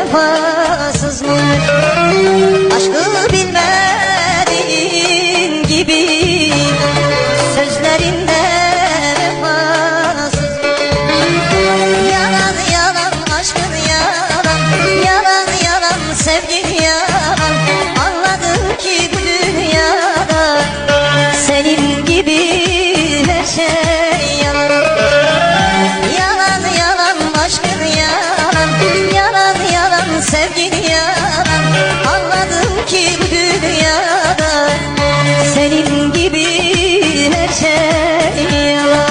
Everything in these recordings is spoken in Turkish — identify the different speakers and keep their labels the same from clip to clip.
Speaker 1: vefasızmış. Aşkı bilmediğin gibi sözlerinde vefasız. Yalan yalan aşkın yalan, yalan yalan sevgin yalan. Anladım ki bu dünyada senin gibi her şey yalan. Yalan yalan aşkın yalan, yalan yalan sevgin yalan. Anladım ki bu dünyada senin gibi her şey yalan.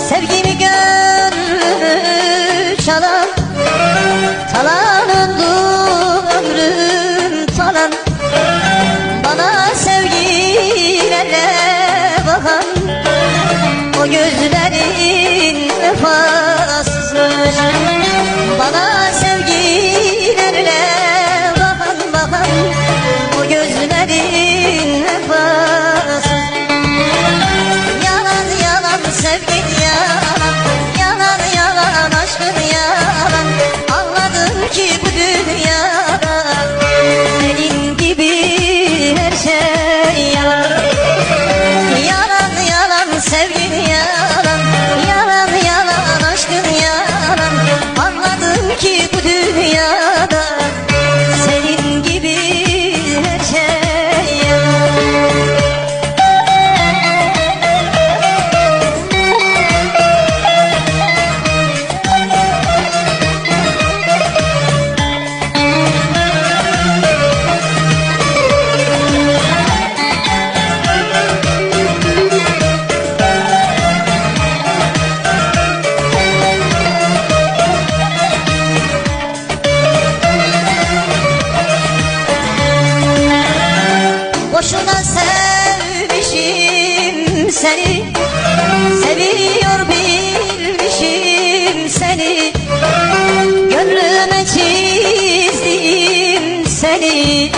Speaker 1: Sevgimi gönlümü çalan, talan oldu ömrüm talan. Bana sevgilerle bakan o gözlerin vefasızmış. Bana sevgilerle bakan o gözlerin vefasız. Yalan yalan sevgin yalan, yalan yalan aşkın yalan. Anladım ki bu dünyada senin gibi her şey yalan. Yalan yalan sevgin yalan, yalan yalan aşkın yalan. Anladım ki bu dünyada senin gibi her şey yalan. Boşuna sevmişim seni, seviyor bilmişim seni. Gönlüme çizdim seni,